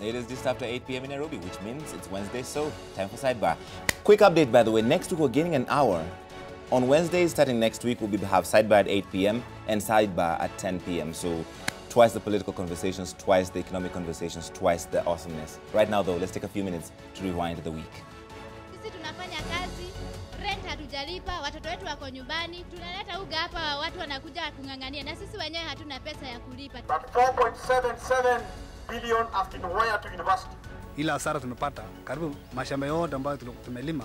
It is just after 8 p.m. in Nairobi, which means it's Wednesday, so time for Sidebar. Quick update, by the way. Next week, we're gaining an hour. On Wednesdays, starting next week, we'll have Sidebar at 8 p.m. and Sidebar at 10 p.m. So twice the political conversations, twice the economic conversations, twice the awesomeness. Right now, though, let's take a few minutes to rewind the week. Sisi tunafanya kazi, rent hatujalipa, watoto wetu wako nyumbani, tunaleta uga hapa, watu wanakuja kung'ang'ania na sisi wenyewe hatuna pesa ya kulipa. But 4.77 billion have been wired to university. Ila hasara tunapata karibu mashamba yote ambayo tumelima,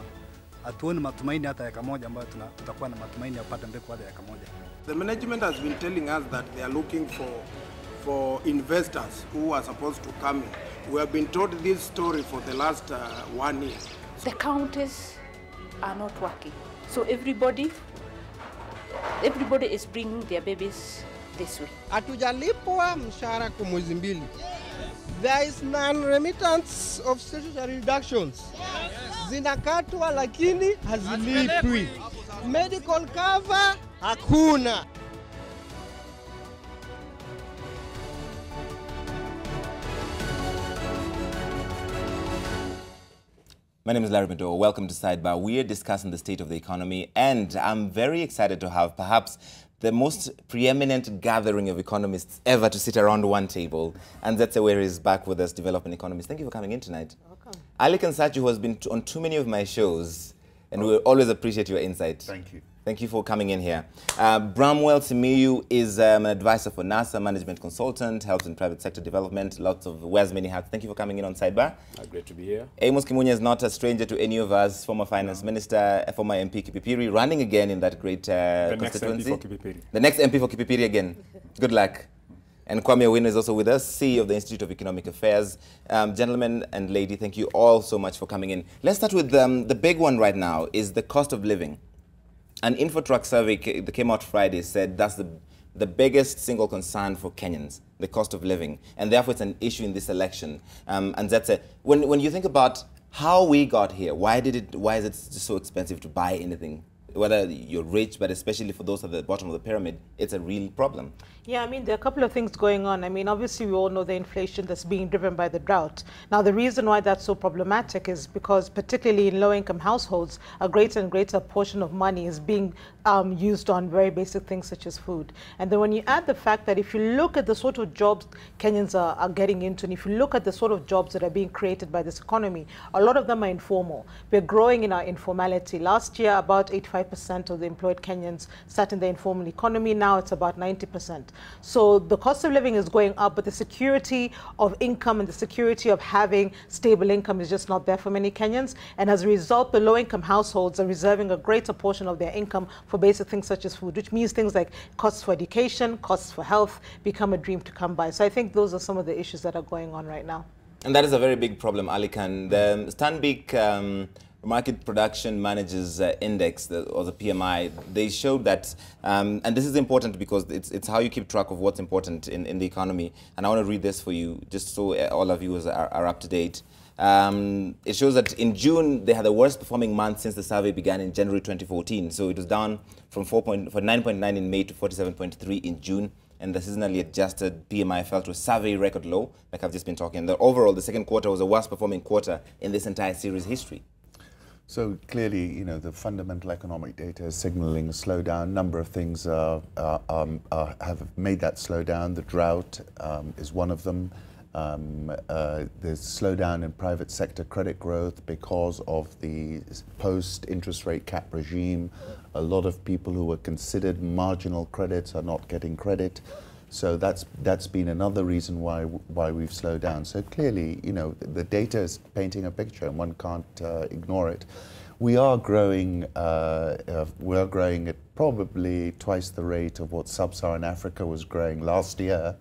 hatuoni matumaini hata eka moja ambayo tutakuwa na matumaini ya kupata mbegu hata eka moja. The management has been telling us that they are looking for investors who are supposed to come in. We have been told this story for the last 1 year. The counties are not working, so everybody is bringing their babies this way. Hatujalipwa mshahara kwa mwezi mbili. There is non-remittance of statutory reductions. Zinakatwa lakini hazilipwi. Medical cover hakuna. My name is Larry Madowo. Welcome to Sidebar. We are discussing the state of the economy, and I'm very excited to have perhaps the most preeminent gathering of economists ever to sit around one table. Anzetse is back with us, development economist. Thank you for coming in tonight. Welcome. Aly-Khan Satchu, who has been on too many of my shows, and we always appreciate your insight. Thank you. Thank you for coming in here. Bramwell Simiyu is an advisor for NASA, management consultant, helps in private sector development, wears many hats. Thank you for coming in on Sidebar. Great to be here. Amos Kimunya is not a stranger to any of us, former finance minister, former MP Kipipiri, running again in that great constituency. Next MP for Kipipiri. The next MP for Kipipiri again. Good luck. And Kwame Owino is also with us, CEO of the Institute of Economic Affairs. Gentlemen and lady, thank you all so much for coming in. Let's start with the big one right now, is the cost of living. An InfoTrack survey that came out Friday said that's the biggest single concern for Kenyans, the cost of living, and therefore it's an issue in this election. Anzetse, when you think about how we got here, why is it so expensive to buy anything? Whether you're rich, but especially for those at the bottom of the pyramid, it's a real problem. Yeah, I mean, there are a couple of things going on. I mean, obviously, we all know the inflation that's being driven by the drought. Now, the reason why that's so problematic is because, particularly in low-income households, a greater and greater portion of money is being used on very basic things such as food. And then when you add the fact that if you look at the sort of jobs Kenyans are getting into, and if you look at the sort of jobs that are being created by this economy, a lot of them are informal. We're growing in our informality. Last year, about 85% of the employed Kenyans sat in the informal economy. Now it's about 90%. So the cost of living is going up, but the security of income and the security of having stable income is just not there for many Kenyans. And as a result, the low-income households are reserving a greater portion of their income for basic things such as food, which means things like costs for education, costs for health become a dream to come by. So I think those are some of the issues that are going on right now. And that is a very big problem, Aly-Khan. The Stanbic Market Production Managers Index, or the PMI, they showed that, and this is important because it's how you keep track of what's important in the economy. And I want to read this for you, just so all of you are up to date. It shows that in June, they had the worst performing month since the survey began in January 2014. So it was down from 9.9 in May to 47.3 in June. And the seasonally adjusted PMI fell to a survey record low, like I've just been talking. Overall, the second quarter was the worst performing quarter in this entire series history. So clearly, you know, the fundamental economic data is signaling a slowdown. A number of things have made that slowdown. The drought is one of them. The slowdown in private sector credit growth because of the post-interest rate cap regime. A lot of people who were considered marginal credits are not getting credit. So that's been another reason why we've slowed down. So clearly, you know, the data is painting a picture, and one can't ignore it. We are growing. We're growing at probably twice the rate of what sub-Saharan Africa was growing last year.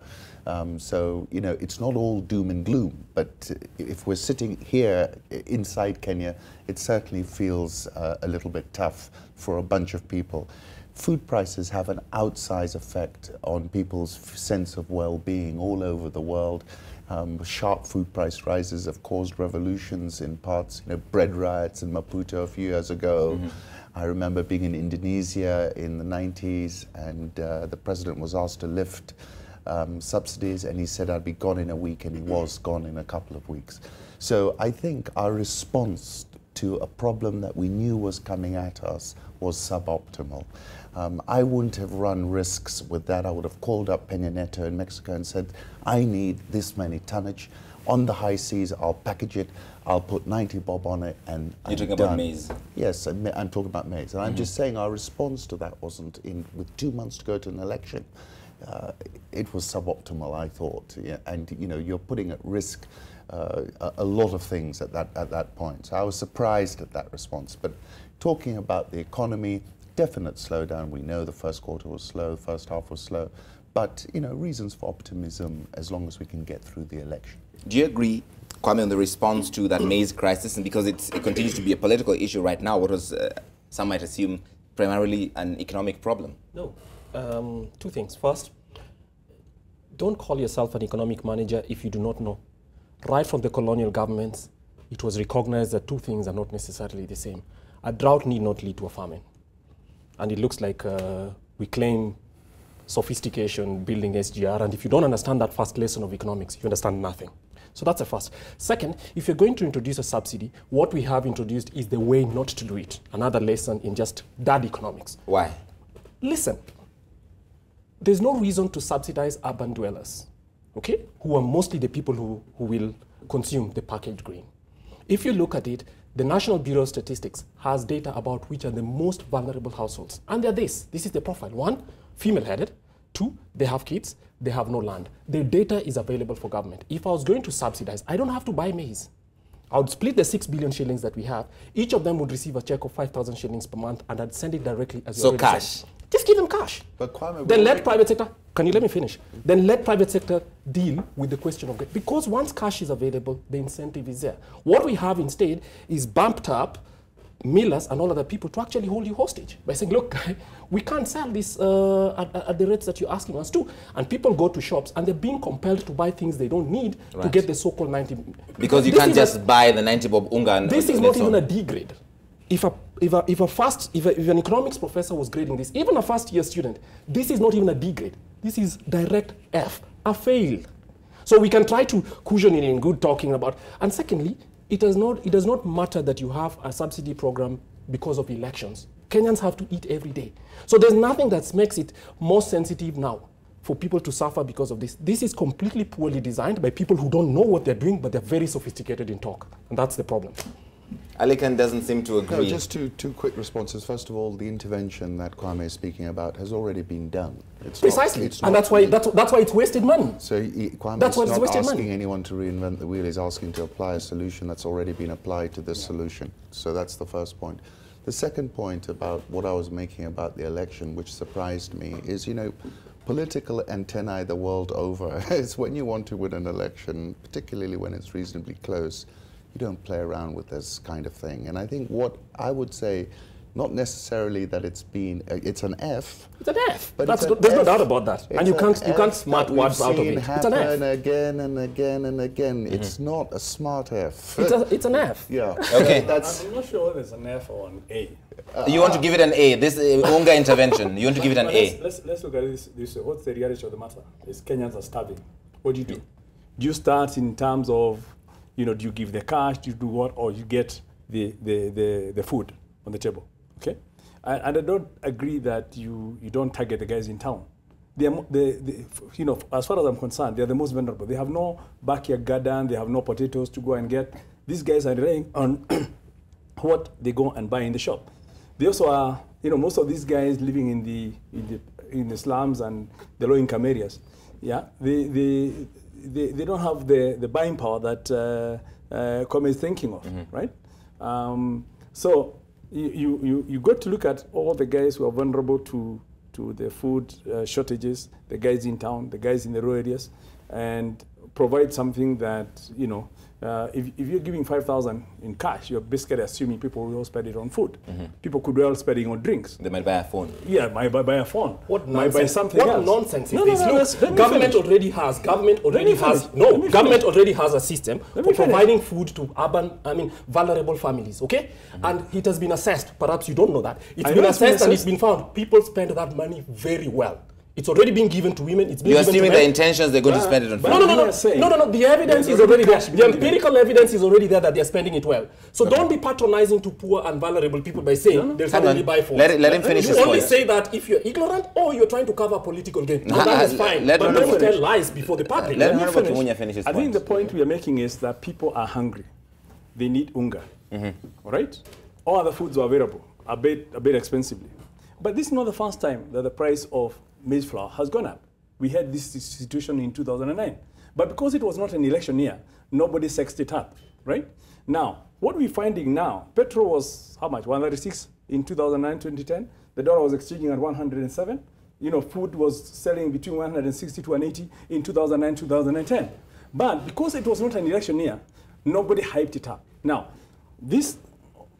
So you know, it's not all doom and gloom. But if we're sitting here inside Kenya, it certainly feels a little bit tough for a bunch of people. Food prices have an outsized effect on people's sense of well-being all over the world. Sharp food price rises have caused revolutions in parts, you know, bread riots in Maputo a few years ago. I remember being in Indonesia in the 90s, and the president was asked to lift subsidies, and he said I'd be gone in a week, and he was gone in a couple of weeks. So I think our response to a problem that we knew was coming at us was suboptimal. I wouldn't have run risks with that. I would have called up Peña Nieto in Mexico and said, I need this many tonnage. On the high seas, I'll package it, I'll put 90 bob on it, and You're talking done. about maize? Yes, I'm talking about maize. And I'm just saying our response to that wasn't, with 2 months to go to an election, it was suboptimal, I thought. Yeah, and you're putting at risk a lot of things at that point. So I was surprised at that response. But talking about the economy, definite slowdown. We know the first quarter was slow, the first half was slow. But, reasons for optimism as long as we can get through the election. Do you agree, Kwame, on the response to that maize crisis? And because it continues to be a political issue right now, what was, some might assume, primarily an economic problem? No. Two things. First, don't call yourself an economic manager if you do not know. Right from the colonial governments, it was recognized that two things are not necessarily the same. A drought need not lead to a famine. And it looks like we claim sophistication, building SGR, and if you don't understand that first lesson of economics, you understand nothing. So that's the first. Second, if you're going to introduce a subsidy, what we have introduced is the way not to do it. Another lesson in just bad economics. Why? Listen, there's no reason to subsidize urban dwellers, okay, who are mostly the people who will consume the packaged grain. If you look at it, the National Bureau of Statistics has data about which are the most vulnerable households. And they're this is the profile. 1, female-headed. 2, they have kids, they have no land. The data is available for government. If I was going to subsidize, I don't have to buy maize. I would split the 6 billion shillings that we have. Each of them would receive a check of 5,000 shillings per month, and I'd send it directly as you already cash. said. Just give them cash. But Kwame, then let private sector, can you let me finish? Then let private sector deal with the question of grain. Because once cash is available, the incentive is there. What we have instead is bumped up millers and all other people to actually hold you hostage by saying, look, we can't sell this at the rates that you're asking us to. And people go to shops and they're being compelled to buy things they don't need to get the so-called 90. Because you can't just buy the 90 bob unga. And this is not even a D grade. If an economics professor was grading this, even a first-year student, this is not even a D grade. This is direct F, a fail. So we can try to cushion it in good talking about. And secondly, it does not matter that you have a subsidy program because of elections. Kenyans have to eat every day. So there's nothing that makes it more sensitive now for people to suffer because of this. This is completely poorly designed by people who don't know what they're doing, but they're very sophisticated in talk. And that's the problem. Aly-Khan doesn't seem to agree. No, just two quick responses. First of all, the intervention that Kwame is speaking about has already been done. Precisely, and that's why it's wasted money. So Kwame that's is not asking anyone to reinvent the wheel. He's asking to apply a solution that's already been applied to this solution. So that's the first point. The second point about what I was making about the election, which surprised me, is, political antennae the world over is when you want to win an election, particularly when it's reasonably close, you don't play around with this kind of thing. And I think what I would say, not necessarily that it's an F. It's an F. But there's no doubt about that. And you can't smart words out of it. It's an F. Again and again and again. Mm-hmm. It's not a smart F. It's an F. Yeah. Okay. I'm not sure whether it's an F or an A. You want to give it an A? This Unga intervention. You want to give it an A? Let's look at this. What's the reality of the matter? Is Kenyans are starving. What do? Do you start in terms of, do you give the cash? Do you do what? Or you get the food on the table? Okay, and I don't agree that you don't target the guys in town. As far as I'm concerned, they're the most vulnerable. They have no backyard garden. They have no potatoes to go and get. These guys are relying on what they go and buy in the shop. They also are, most of these guys living in the slums and the low-income areas. Yeah, they don't have the buying power that Kwame is thinking of, right? So. You got to look at all the guys who are vulnerable to the food shortages, the guys in town, the guys in the rural areas, and provide something that, if you're giving 5,000 in cash, you're basically assuming people will spend it on food. People could well spend it on drinks. They might buy a phone. Yeah, might buy a phone. What might buy something else. What nonsense is this? Look, government already has a system for providing food to vulnerable families, okay? And it has been assessed. Perhaps you don't know that. It's been assessed and it's been found. People spend that money very well. It's already being given to women. It's being You're given to assuming men. the intentions they're going to spend it on food. No. The evidence is already there. The empirical evidence is already there that they're spending it well. So don't be patronizing to poor and vulnerable people by saying they'll suddenly buy food. Let him finish his point. You only say that if you're ignorant or you're trying to cover political gain. No, that is fine. But don't tell lies before the public. Let me finish his point. I think the point we are making is that people are hungry. They need unga. All right? All other foods are available, a bit expensively. But this is not the first time that the price of maize flour has gone up. We had this situation in 2009. But because it was not an election year, nobody sexed it up, right? Now, what we're finding now, petrol was how much? 136 in 2009, 2010. The dollar was exchanging at 107. You know, food was selling between 160 to 180 in 2009, 2010. But because it was not an election year, nobody hyped it up. Now, this...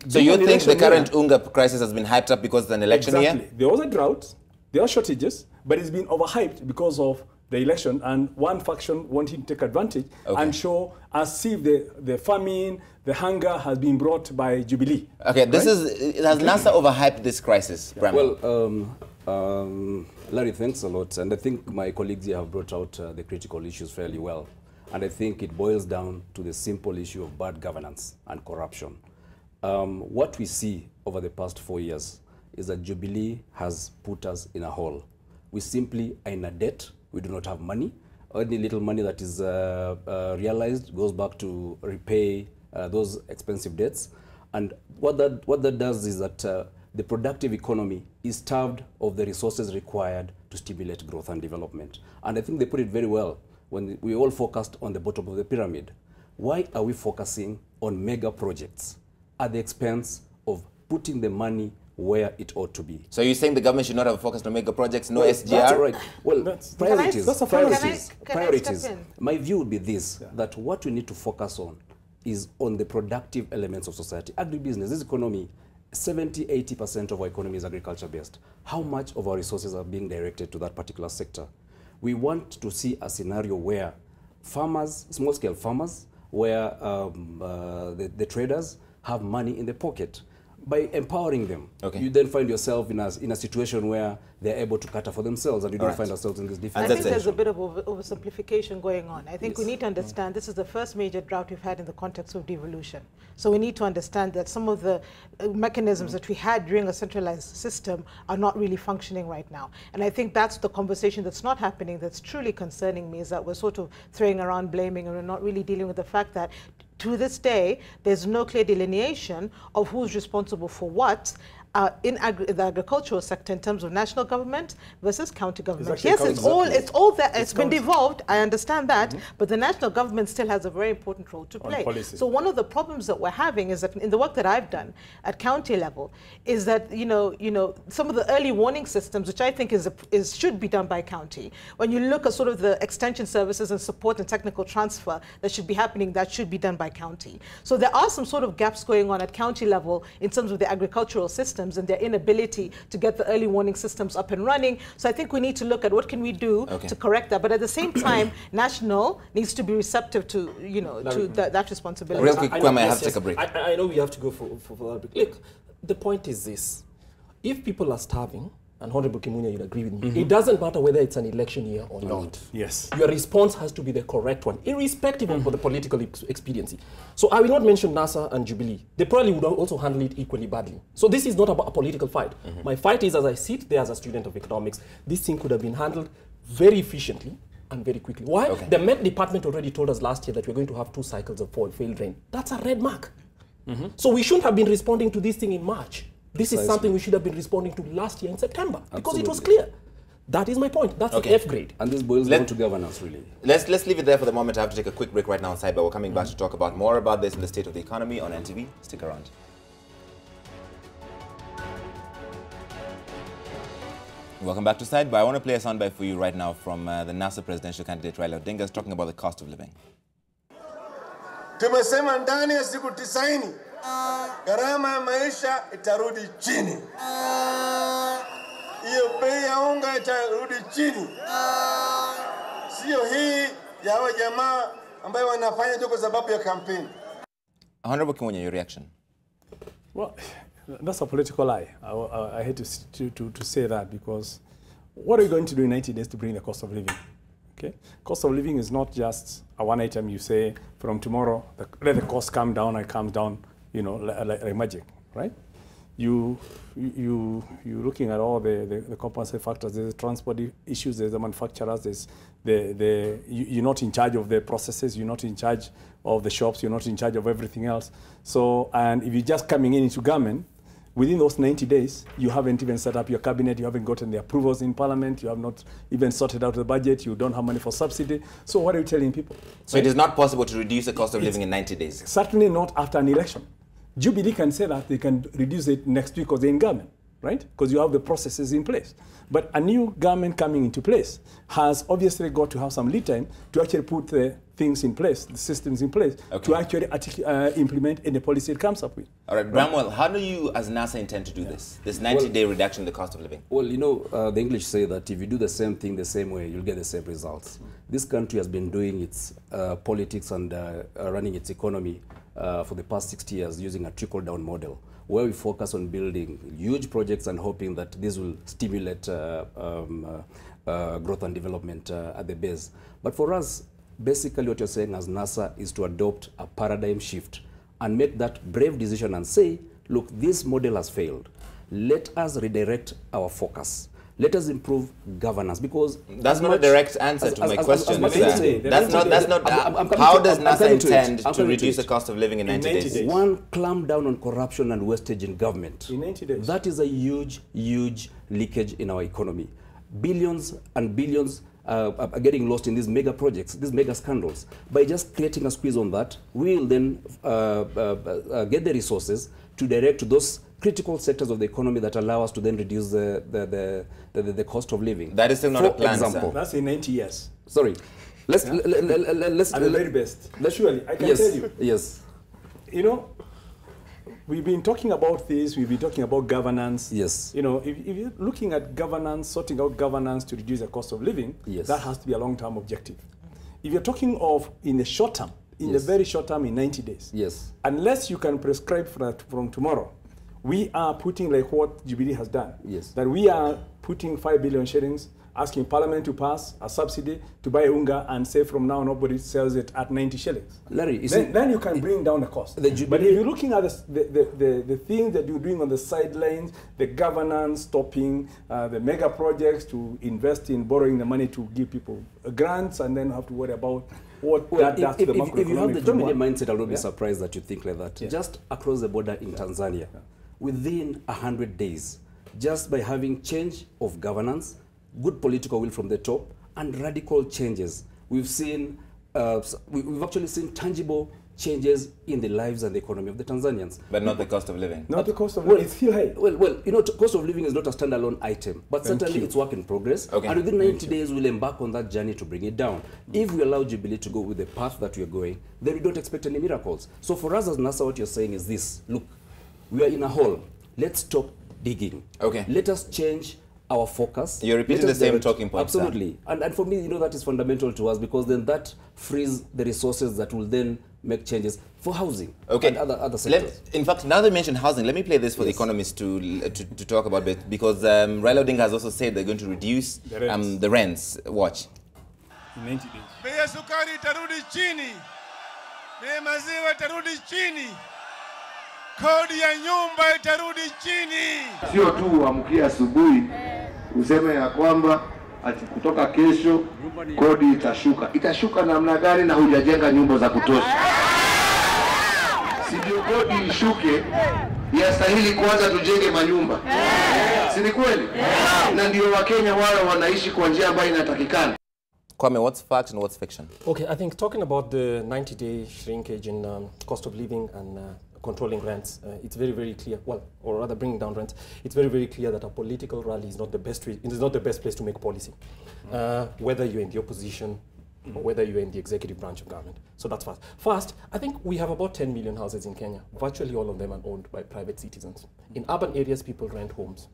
So you think the current UNGA crisis has been hyped up because it's an election year? There was a drought, there are shortages, but it's been overhyped because of the election and one faction wanting to take advantage and show as if the famine, the hunger has been brought by Jubilee. Okay, has NASA overhyped this crisis, Well, Larry, thanks a lot. And I think my colleagues here have brought out the critical issues fairly well. And I think it boils down to the simple issue of bad governance and corruption. What we see over the past 4 years is that Jubilee has put us in a hole. We simply are in a debt. We do not have money. Any little money that is realized goes back to repay those expensive debts. And what that does is that the productive economy is starved of the resources required to stimulate growth and development. And I think they put it very well when we all focused on the bottom of the pyramid. Why are we focusing on mega projects at the expense of putting the money where it ought to be? So you're saying the government should not have focused on mega projects, no SGR? That's right. Well, priorities. Priorities. My view would be this, that what we need to focus on is on the productive elements of society. Agribusiness, this economy, 70–80% of our economy is agriculture-based. How much of our resources are being directed to that particular sector? We want to see a scenario where farmers, small-scale farmers, where the traders have money in the pocket. By empowering them, you then find yourself in a situation where they're able to cater for themselves, and you don't find ourselves in this difficult situation. I think there's a bit of oversimplification going on. I think we need to understand this is the first major drought we've had in the context of devolution. So we need to understand that some of the mechanisms that we had during a centralized system are not really functioning right now. And I think that's the conversation that's not happening that's truly concerning me, is that we're sort of throwing around blaming and we're not really dealing with the fact that to this day, there's no clear delineation of who's responsible for what in the agricultural sector in terms of national government versus county government. Yes, it's all that it's been devolved. I understand that, but the national government still has a very important role to play. So one of the problems that we're having is that in the work that I've done at county level is that some of the early warning systems, which I think should be done by county. When you look at sort of the extension services and support and technical transfer that should be happening, that should be done by county. So there are some sort of gaps going on at county level in terms of the agricultural system and their inability to get the early warning systems up and running. So I think we need to look at what can we do to correct that. But at the same time, national needs to be receptive to that responsibility. Real quick, Kwame, I have to take a break. I know we have to go for a break. Look, the point is this: if people are starving, and Honorable Kimunya, you'd agree with me, it doesn't matter whether it's an election year or not. Yes. Your response has to be the correct one, irrespective of the political expediency. So I will not mention NASA and Jubilee. They probably would also handle it equally badly. So this is not about a political fight. My fight is, as I sit there as a student of economics, this thing could have been handled very efficiently and very quickly. Why? The Met Department already told us last year that we're going to have 2 cycles of failed rain. That's a red mark. So we shouldn't have been responding to this thing in March. This is something we should have been responding to last year in September, because it was clear. That is my point. That's the F grade. And this boils down to governance, really. Let's leave it there for the moment. I have to take a quick break right now on Sidebar. We're coming back to talk about more about this in the state of the economy on NTV. Stick around. Welcome back to Sidebar. I want to play a soundbite for you right now from the NASA presidential candidate Raila Odinga is talking about the cost of living. Tumesema ndani ya siku 90 gharama ya maisha itarudi chini. Hiyo bei ya unga itarudi chini. Sio hii ya hawa jamaa ambayo wanafanya tu kwa sababu ya kampeni. Honorable Kimunya, your reaction? Well, that's a political lie. I hate to say that, because what are you going to do in 90 days to bring the cost of living? Okay, cost of living is not just a one item you say from tomorrow, let the cost come down and it comes down, you know, like magic, right? You're looking at all the compensating factors. There's the transport issues, there's the manufacturers, there's you're not in charge of the processes, you're not in charge of the shops, you're not in charge of everything else. So, and if you're just coming into government, within those 90 days, you haven't even set up your cabinet, you haven't gotten the approvals in parliament, you have not even sorted out the budget, you don't have money for subsidy. So what are you telling people? So it is not possible to reduce the cost of living in 90 days? Certainly not after an election. Jubilee can say that they can reduce it next week because they're in government, right? Because you have the processes in place. But a new government coming into place has obviously got to have some lead time to actually put the things in place, the systems in place, to actually implement any policy it comes up with. All right, Bramwell, how do you as NASA intend to do this 90-day reduction in the cost of living? Well, you know, the English say that if you do the same thing the same way, you'll get the same results. This country has been doing its politics and running its economy for the past 60 years using a trickle-down model, where we focus on building huge projects and hoping that this will stimulate growth and development at the base. But for us, basically what you're saying as NASA is to adopt a paradigm shift and make that brave decision and say, look, this model has failed. Let us redirect our focus. Let us improve governance, because that's not a direct answer to my question. That's not. How does NASA intend to reduce the cost of living in 90 days? One, clamp down on corruption and wastage in government. In 90 days. That is a huge, huge leakage in our economy. Billions and billions are getting lost in these mega projects, these mega scandals. By just creating a squeeze on that, we'll then get the resources to direct to those critical sectors of the economy that allow us to then reduce the cost of living. That is still not a plan, example. That's in 90 years. Sorry. Let's at the very best. Surely, I can tell you. Yes. You know, we've been talking about this, we've been talking about governance. Yes. You know, if you're looking at governance, sorting out governance to reduce the cost of living, that has to be a long-term objective. If you're talking of in the short term, in the very short term, in 90 days, unless you can prescribe from tomorrow, we are putting like what Jubilee has done. That we are putting 5 billion shillings, asking Parliament to pass a subsidy to buy unga and say from now nobody sells it at 90 shillings. Larry, then you can bring down the cost. But if you're looking at the things that you're doing on the sidelines, the governance, stopping the mega projects to invest in borrowing the money to give people grants and then have to worry about what that does to the macroeconomic. If you have the Jubilee mindset, I'll not be surprised that you think like that. Just across the border in Tanzania, within 100 days, just by having change of governance, good political will from the top, and radical changes, we've actually seen tangible changes in the lives and the economy of the Tanzanians. But not the cost of living. Not the cost of living. It's still high. Well, you know, cost of living is not a standalone item, but certainly it's work in progress. And within 90 days, we'll embark on that journey to bring it down. If we allow Jubilee to go with the path that we are going, then we don't expect any miracles. So for us as NASA, what you're saying is this: look, we are in a hole. Let's stop digging. Let us change our focus. You're repeating the same talking points. Absolutely. And for me, you know, that is fundamental to us, because then that frees the resources that will then make changes for housing and other sectors. In fact, now they mentioned housing, let me play this for the economists to talk about it, because Raila Odinga has also said they're going to reduce the rents. Watch. In 90 days. Bei ya sukari itarudi chini. Bei ya maziwa itarudi chini. Kodi ya nyumba itarudi chini. Sio tu uamkie asubuhi useme ya kwamba ati kutoka kesho kodi itashuka. Itashuka namna gani na hujajenga nyumba za kutosha? Si ndio kodi ishuke, yastahili kwanza tujenge manyumba. Si ni kweli? Na ndio Wakenya wale wanaishi kwa njia ambayo inatakikana. Kwame, what's fact and what's fiction? Okay, I think talking about the 90-day shrinkage in cost of living and controlling rents, it's very, very clear, well, or rather bringing down rents, it's very, very clear that a political rally is not the best place to make policy, whether you're in the opposition or whether you're in the executive branch of government. So that's first. First, I think we have about 10 million houses in Kenya. Virtually all of them are owned by private citizens. In urban areas, people rent homes.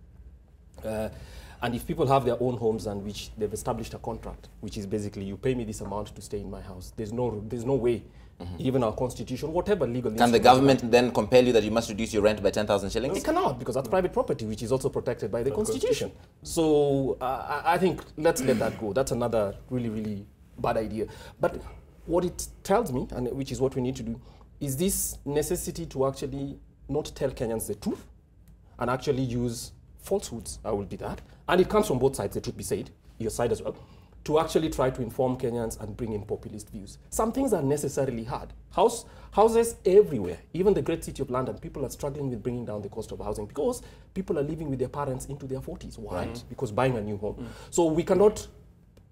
And if people have their own homes and which they've established a contract, which is basically you pay me this amount to stay in my house, there's no way, even our constitution, whatever legal. Can the government then compel you that you must reduce your rent by 10,000 shillings? It cannot, because that's private property, which is also protected by the constitution. So I think let's let that go. That's another really, really bad idea. But what it tells me, and which is what we need to do, is this necessity to actually not tell Kenyans the truth and actually use falsehoods, I will be that. And it comes from both sides, the truth be said, your side as well, to actually try to inform Kenyans and bring in populist views. Some things are necessarily hard. Houses everywhere, even the great city of London, people are struggling with bringing down the cost of housing because people are living with their parents into their 40s. Why? Because buying a new home. So we cannot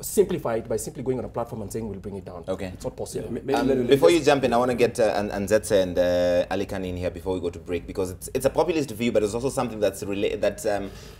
simplify it by simply going on a platform and saying we'll bring it down. Okay. It's not possible. Before you jump in, I want to get Anzetse and Aly-Khan in here before we go to break, because it's a populist view, but it's also something that's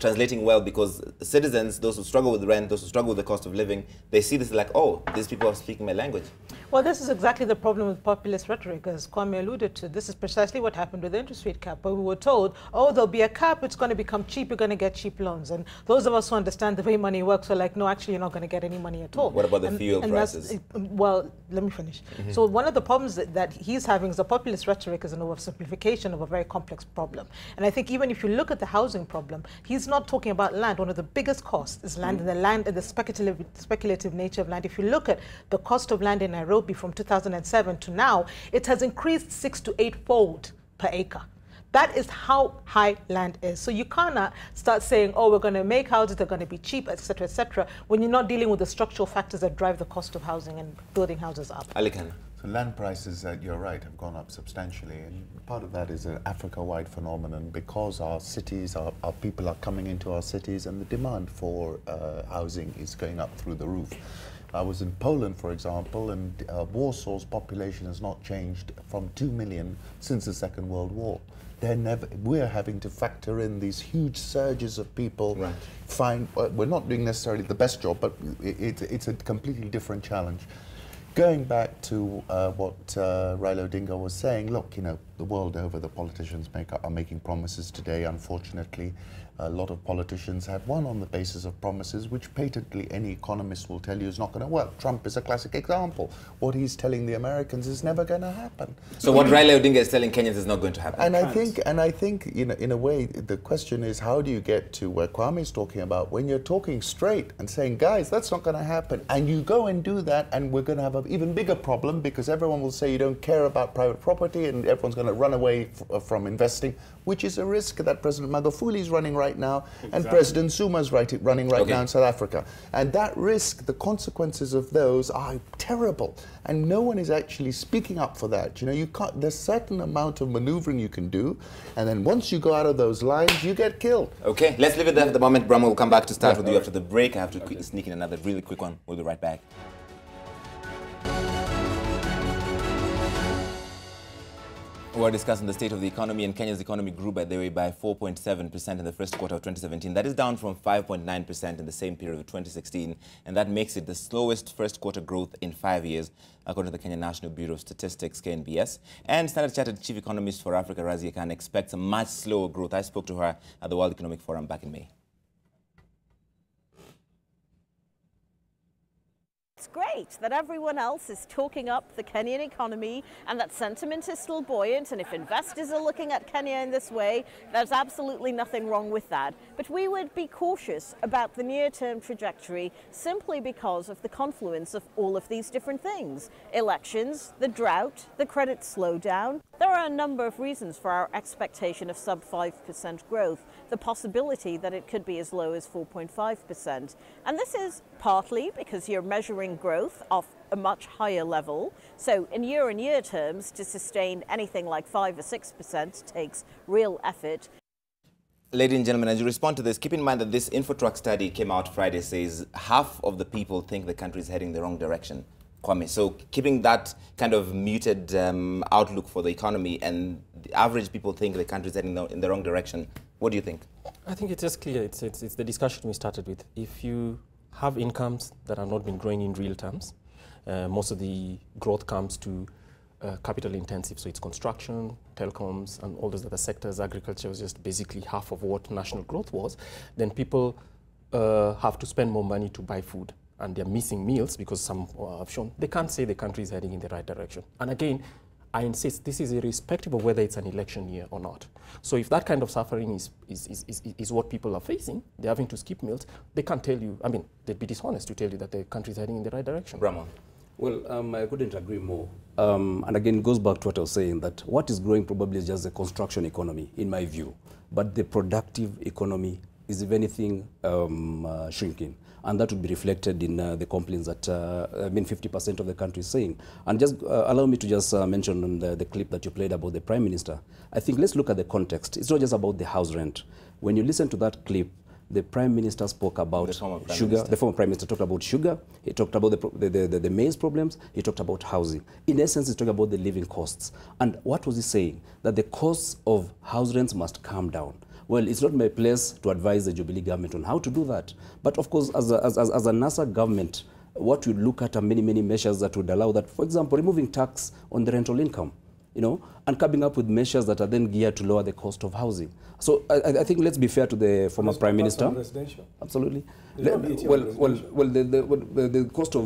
translating well, because citizens, those who struggle with rent, those who struggle with the cost of living, they see this like, oh, these people are speaking my language. Well, this is exactly the problem with populist rhetoric, as Kwame alluded to. This is precisely what happened with the interest rate cap, where we were told, oh, there'll be a cap, it's going to become cheap, you're going to get cheap loans. And those of us who understand the way money works are like, no, actually, you're not going to get any money at all. What about the fuel prices? Well, let me finish. So one of the problems that he's having is the populist rhetoric is an oversimplification of a very complex problem. And I think even if you look at the housing problem, he's not talking about land. One of the biggest costs is land, and the land and the speculative nature of land. If you look at the cost of land in Nairobi from 2007 to now, it has increased 6 to 8-fold per acre. That is how high land is. So you cannot start saying, oh, we're going to make houses, they're going to be cheap, etc., when you're not dealing with the structural factors that drive the cost of housing and building houses up. Aly-Khan. So land prices, you're right, have gone up substantially. And part of that is an Africa-wide phenomenon, because our cities, our people are coming into our cities, and the demand for housing is going up through the roof. I was in Poland, for example, and Warsaw's population has not changed from 2 million since the Second World War. We're having to factor in these huge surges of people. Right. We're not doing necessarily the best job, but it's a completely different challenge. Going back to what Raila Odinga was saying, look, you know, the world over, the politicians are making promises today. Unfortunately, a lot of politicians have won on the basis of promises which patently any economist will tell you is not going to work. Trump is a classic example. What he's telling the Americans is never going to happen. So what Raila Odinga is telling Kenyans is not going to happen. And I think, you know, in a way, the question is, how do you get to where Kwame is talking about, when you're talking straight and saying, guys, that's not going to happen, and you go and do that, and we're going to have an even bigger problem, because everyone will say you don't care about private property, and everyone's going to run away from investing, which is a risk that President Magufuli is running right now, and President Zuma is running right now in South Africa. And that risk, the consequences of those are terrible, and no one is actually speaking up for that. You know, you can't. There's a certain amount of maneuvering you can do, and then once you go out of those lines, you get killed. Okay, let's leave it there for the moment. Bramwell will come back to start with you after the break. I have to sneak in another really quick one. We'll be right back. We're discussing the state of the economy, and Kenya's economy grew, by the way, by 4.7% in the first quarter of 2017. That is down from 5.9% in the same period of 2016, and that makes it the slowest first quarter growth in 5 years, according to the Kenya National Bureau of Statistics, KNBS. And Standard Chartered Chief Economist for Africa, Aly-Khan, expects a much slower growth. I spoke to her at the World Economic Forum back in May. It's great that everyone else is talking up the Kenyan economy and that sentiment is still buoyant, and if investors are looking at Kenya in this way, there's absolutely nothing wrong with that. But we would be cautious about the near-term trajectory simply because of the confluence of all of these different things. Elections, the drought, the credit slowdown. There are a number of reasons for our expectation of sub 5% growth, the possibility that it could be as low as 4.5%. And this is partly because you're measuring growth off a much higher level. So in year-on-year terms, to sustain anything like 5 or 6% takes real effort. Ladies and gentlemen, as you respond to this, keep in mind that this InfoTrack study came out Friday, says half of the people think the country is heading the wrong direction. Kwame, so keeping that kind of muted outlook for the economy, and the average people think the country is heading in the wrong direction, what do you think? I think it's just clear. It's the discussion we started with. If you have incomes that have not been growing in real terms, most of the growth comes to capital intensive, so it's construction, telecoms, and all those other sectors. Agriculture was just basically half of what national growth was. Then people have to spend more money to buy food and they're missing meals because some have shown, they can't say the country is heading in the right direction. And again, I insist, this is irrespective of whether it's an election year or not. So if that kind of suffering is what people are facing, they're having to skip meals, they can't tell you, I mean, they'd be dishonest to tell you that the country is heading in the right direction. Bramwell. Well, I couldn't agree more. And again, it goes back to what I was saying, that what is growing probably is just the construction economy, in my view. But the productive economy is, if anything, shrinking. And that would be reflected in the complaints that, 50% of the country is saying. And just allow me to just mention on the clip that you played about the Prime Minister. I think let's look at the context. It's not just about the house rent. When you listen to that clip, the Prime Minister spoke about sugar. The former Prime Minister talked about sugar. He talked about the maize problems. He talked about housing. In essence, he's talking about the living costs. And what was he saying? That the costs of house rents must come down. Well, it's not my place to advise the Jubilee government on how to do that. But of course, as a NASA government, what we look at are many, many measures that would allow that. For example, removing tax on the rental income, and coming up with measures that are then geared to lower the cost of housing. So I think let's be fair to the former Prime Minister. Residential? Absolutely. The cost of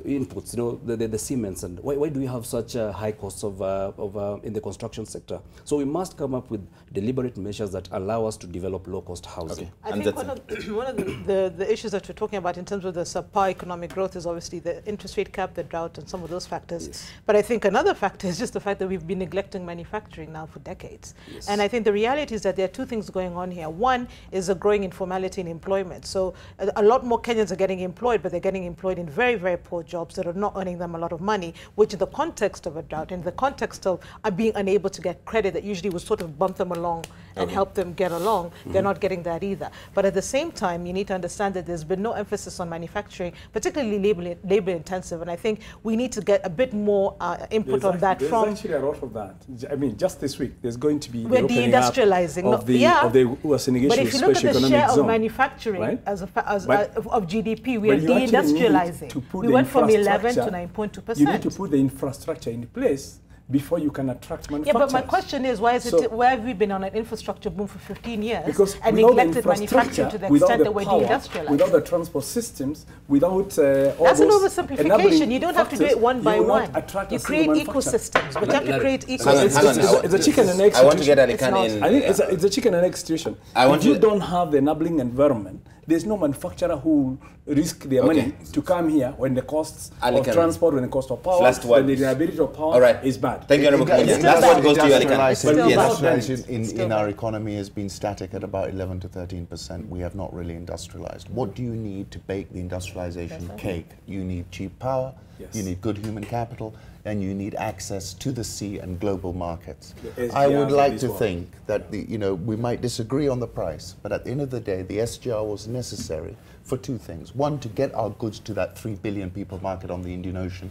inputs, the cements, and why do we have such high costs in the construction sector? So we must come up with deliberate measures that allow us to develop low-cost housing. Okay. I think one of the issues that we're talking about in terms of the subpar economic growth is obviously the interest rate cap, the drought, and some of those factors. Yes. But I think another factor is just the fact that we've been neglecting manufacturing now for decades. Yes. And I think the reality is that there are two things going on here. One is a growing informality in employment. So a lot more Kenyans are getting employed, but they're getting employed in very, very poor jobs that are not earning them a lot of money, which in the context of a drought, in the context of being unable to get credit that usually would sort of bump them along and help them get along, they're not getting that either. But at the same time, you need to understand that there's been no emphasis on manufacturing, particularly labor intensive, and I think we need to get a bit more input on that from... There's actually a lot of that. I mean, just this week, there's going to be we're deindustrializing of the Uasin Gishu but if you look at the share of manufacturing of GDP, we are deindustrializing. We went from 11 to 9.2%. You need to put the infrastructure in place before you can attract manufacturers. Yeah, but my question is, why have we been on an infrastructure boom for 15 years and neglected manufacturing to the extent that we're deindustrializing? Without the transport systems, without that's an oversimplification. You don't have to do it one by one. You create ecosystems, but you have to create ecosystems. It's a chicken and egg situation. I want to get Aly-Khan in. I think it's a chicken and egg situation. If you don't have the enabling environment, there's no manufacturer who risk their money to come here when the costs of transport, when the cost of power, when the reliability of power is bad. Thank you, Honorable Kimunya. Last one goes to you, Aly-Khan. Industrialization in our economy has been static at about 11 to 13%. We have not really industrialized. What do you need to bake the industrialization cake? You need cheap power, you need good human capital, and you need access to the sea and global markets. I would like to think that we might disagree on the price, but at the end of the day, the SGR was necessary for two things. One, to get our goods to that 3 billion people market on the Indian Ocean.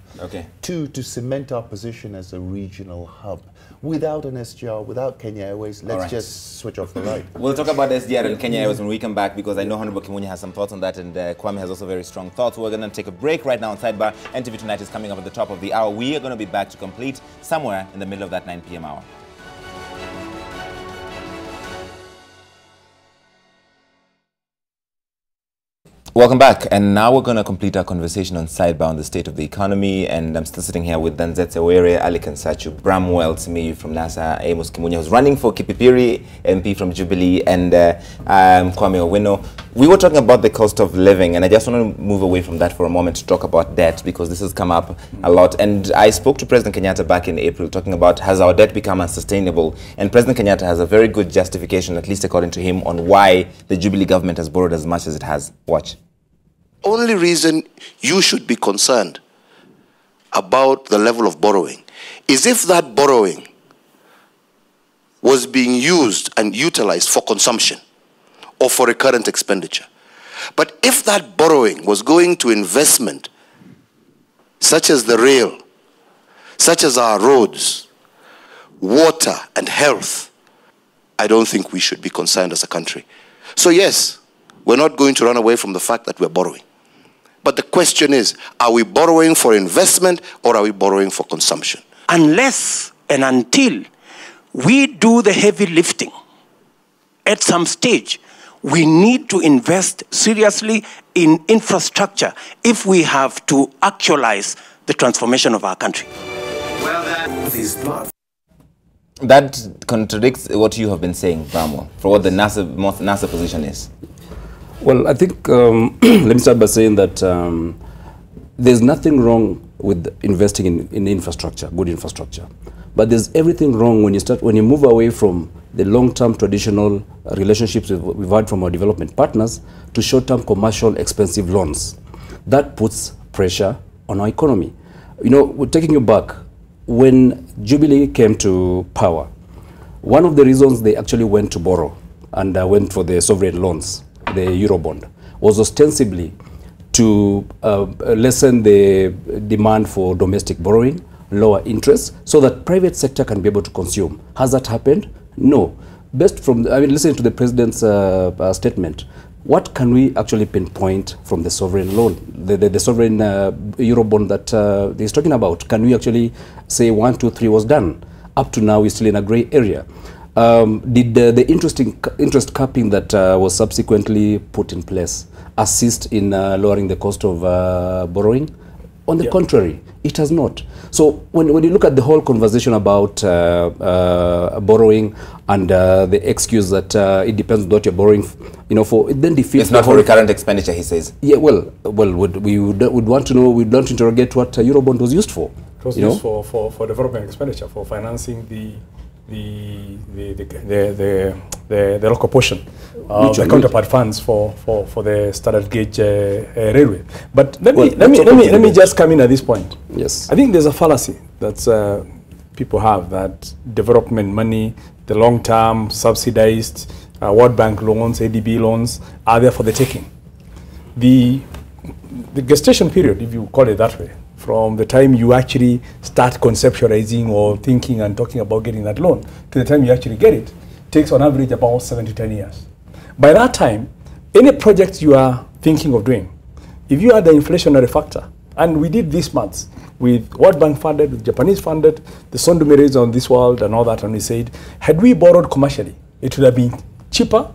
Two, to cement our position as a regional hub. Without an SGR, without Kenya Airways, let's just switch off the light. We'll talk about SGR and Kenya Airways when we come back, because I know Honorable Kimunya has some thoughts on that, and Kwame has also very strong thoughts. We're going to take a break right now on Sidebar. NTV Tonight is coming up at the top of the hour. We are going to be back to complete somewhere in the middle of that 9 p.m. hour. Welcome back, and now we're going to complete our conversation on Sidebar on the state of the economy, and I'm still sitting here with Anzetse, Aly-Khan Satchu, Bramwell Simiyu from NASA, Amos Kimunya, who's running for Kipipiri, MP from Jubilee, and Kwame Owino. We were talking about the cost of living, and I just want to move away from that for a moment to talk about debt, because this has come up a lot. And I spoke to President Kenyatta back in April talking about, has our debt become unsustainable? And President Kenyatta has a very good justification, at least according to him, on why the Jubilee government has borrowed as much as it has. Watch. Only reason you should be concerned about the level of borrowing is if that borrowing was being used and utilized for consumption or for recurrent expenditure. But if that borrowing was going to investment such as the rail, such as our roads, water and health, I don't think we should be concerned as a country. So yes, we're not going to run away from the fact that we're borrowing. But the question is, are we borrowing for investment or are we borrowing for consumption? Unless and until we do the heavy lifting, at some stage, we need to invest seriously in infrastructure if we have to actualize the transformation of our country. Well, that contradicts what you have been saying, Bramwell, for what the NASA position is. Well, I think, let me start by saying that there's nothing wrong with investing in infrastructure, good infrastructure. But there's everything wrong when you move away from the long-term traditional relationships we've had from our development partners to short-term commercial expensive loans. That puts pressure on our economy. You know, we're taking you back. When Jubilee came to power, one of the reasons they actually went to borrow and went for the sovereign loans, the Eurobond, was ostensibly to lessen the demand for domestic borrowing, lower interest, so that private sector can be able to consume. Has that happened? No. Best from, listening to the president's statement, what can we actually pinpoint from the sovereign loan, the sovereign Eurobond that he's talking about? Can we actually say 1, 2, 3 was done? Up to now, we're still in a gray area. Did the interest capping that was subsequently put in place assist in lowering the cost of borrowing? On the contrary, it has not. So when you look at the whole conversation about borrowing and the excuse that it depends on what you're borrowing, for it then defeats. It's not for recurrent expenditure, he says. Yeah, we would want to know. We'd want to interrogate what Eurobond was used for. It was used for development expenditure, for financing the local portion, the counterpart funds for the standard gauge railway. But let me just come in at this point. Yes, I think there's a fallacy that people have that development money, the long-term subsidized World Bank loans, ADB loans, are there for the taking. The gestation period, if you call it that way, from the time you actually start conceptualizing or thinking and talking about getting that loan to the time you actually get it, takes on average about 7 to 10 years. By that time, any project you are thinking of doing, if you add the inflationary factor, and we did this month with World Bank funded, with Japanese funded, the Sondumeres on this world and all that, and we said, had we borrowed commercially, it would have been cheaper,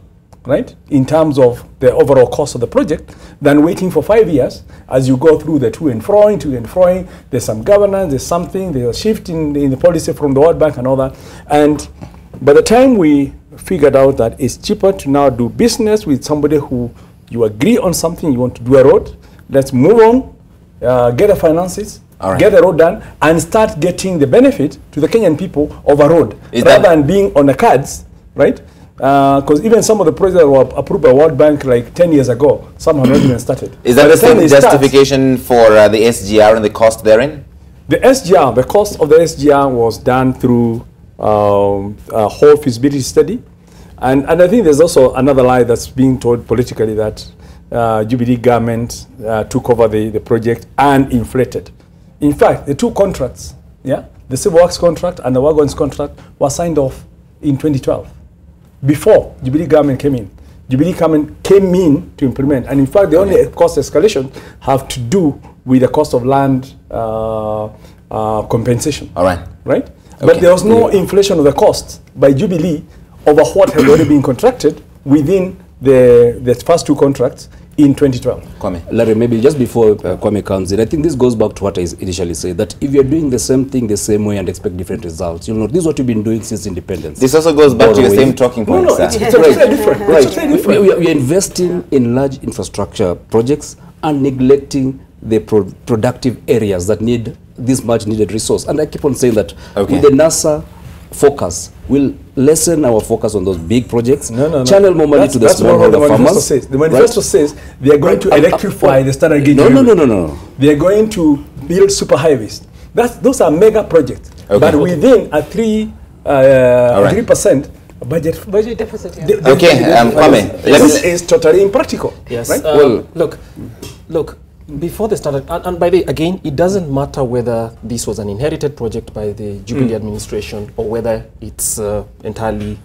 right, in terms of the overall cost of the project, than waiting for 5 years as you go through the to and froing. There's some governance, there's something, there's a shift in the policy from the World Bank and all that. And by the time we figured out that it's cheaper to now do business with somebody who you agree on something, you want to do a road, let's move on, get the finances, get the road done, and start getting the benefit to the Kenyan people of a road, rather than being on the cards, right? Because even some of the projects that were approved by World Bank like 10 years ago, some have not even started. Is that the same justification for the SGR and the cost therein? The SGR, the cost of the SGR was done through a whole feasibility study. And I think there's also another lie that's being told politically that Jubilee government took over the project and inflated. In fact, the two contracts, the Civil Works contract and the Wagons contract, were signed off in 2012. Before Jubilee government came in. Jubilee government came in to implement. And in fact, the only cost escalation have to do with the cost of land compensation. All right. Right? Okay. But there was no inflation of the cost by Jubilee over what had already been contracted within the first two contracts in 2012. Kwame. Larry, maybe just before Kwame comes in, I think this goes back to what I initially said, that if you're doing the same thing the same way and expect different results, you'll know this is what you've been doing since independence. This also goes back to your same talking point. No, it's totally different. Right. We're investing in large infrastructure projects and neglecting the productive areas that need this much needed resource. And I keep on saying that with the NASA focus, we'll lessen our focus on those big projects, channel more money to the smallholder farmers. The manifesto says they are going to electrify the standard gauge. No. They are going to build superhighways. Those are mega projects. But within a 3% budget deficit. Kwame. This is totally impractical. Yes. Right? Well, look. Before they started, and by the way, again, it doesn't matter whether this was an inherited project by the Jubilee administration or whether it's entirely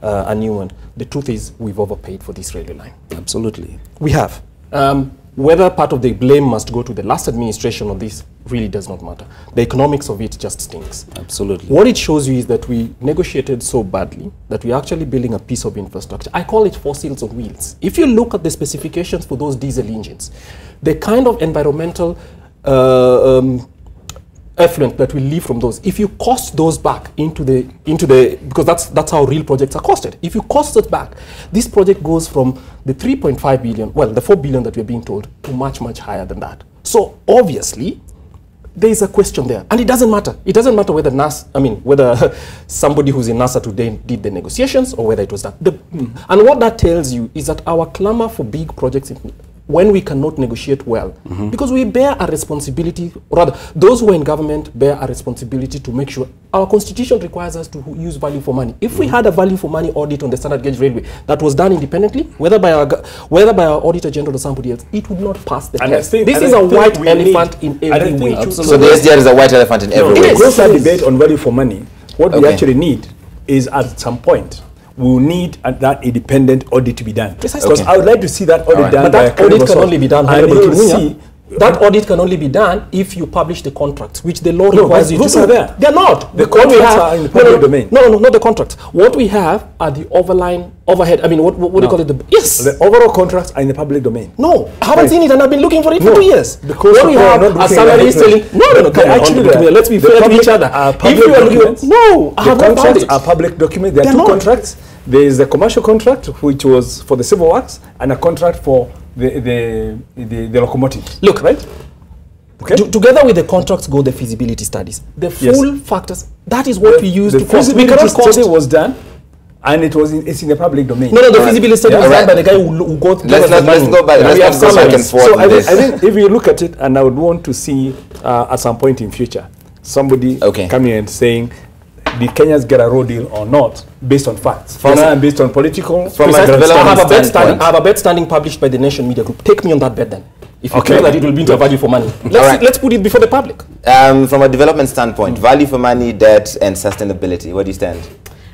a new one. The truth is, we've overpaid for this railway line. Absolutely. We have. whether part of the blame must go to the last administration or this really does not matter. The economics of it just stinks. Absolutely. What it shows you is that we negotiated so badly that we're actually building a piece of infrastructure. I call it fossils on wheels. If you look at the specifications for those diesel engines, the kind of environmental effluent that we leave from those, if you cost those back into the because that's how real projects are costed. If you cost it back, this project goes from the 3.5 billion, well, the 4 billion that we're being told, to much, much higher than that. So obviously, there is a question there, and it doesn't matter. It doesn't matter whether whether somebody who's in NASA today did the negotiations or whether it was that. And what that tells you is that our clamor for big projects, when we cannot negotiate well, because we bear a responsibility, or rather, those who are in government bear a responsibility to make sure our constitution requires us to use value for money. If we had a value for money audit on the standard gauge railway that was done independently, whether by our auditor general or somebody else, it would not pass the test. This is a white elephant in every way. So the SGR is a white elephant in every way. It's a debate on value for money. What we actually need is, at some point, we will need that independent audit to be done. Because I would like to see that audit done. But that audit can only be done, that audit can only be done if you publish the contracts, which the law requires you to do. Those are there. They're not. The contracts are in the public domain. No, not the contracts. What we have are the overhead. I mean, what do you call it? Yes. The overall contracts are in the public domain. No, I haven't seen it, and I've been looking for it for 2 years. Because what we have are salaries telling. No. Let's be fair to each other. If you are looking, I have the not found contracts it. are public documents. There are two contracts. There is the commercial contract, which was for the civil works, and a contract for the locomotives. Look, right? Okay. Together with the contracts go the feasibility studies. The full factors, that is what we use to cost. The feasibility study was done, and it's in the public domain. No, the feasibility study was done by the guy who got... Let's go back and forth. So I think if you look at it, and I would want to see at some point in future, somebody coming and saying, did Kenyans get a road deal or not, based on facts? Based on political... I have a bet standing published by the Nation Media Group. Take me on that bet then. If you feel that it will be into a value for money. Let's put it before the public. From a development standpoint, value for money, debt, and sustainability, where do you stand?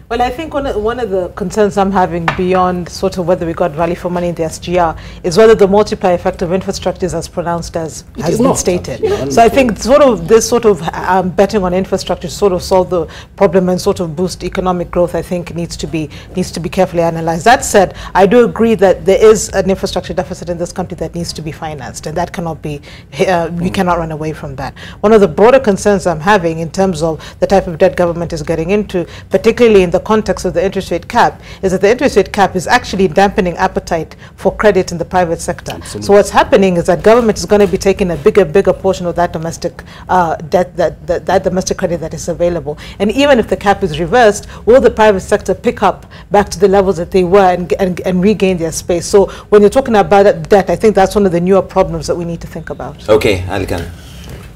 Well, I think one of the concerns I'm having beyond sort of whether we got value for money in the SGR is whether the multiplier effect of infrastructure is as pronounced as has been stated. So I think this sort of betting on infrastructure to sort of solve the problem and sort of boost economic growth, I think needs to be carefully analyzed. That said, I do agree that there is an infrastructure deficit in this country that needs to be financed, and that cannot be, we cannot run away from that. One of the broader concerns I'm having in terms of the type of debt government is getting into, particularly in the context of the interest rate cap, is that the interest rate cap is actually dampening appetite for credit in the private sector. Absolutely. So what's happening is that government is going to be taking a bigger portion of that domestic debt, that domestic credit that is available. And even if the cap is reversed, will the private sector pick up back to the levels that they were and regain their space? So when you're talking about debt, I think that's one of the newer problems that we need to think about. Okay, Aly-Khan.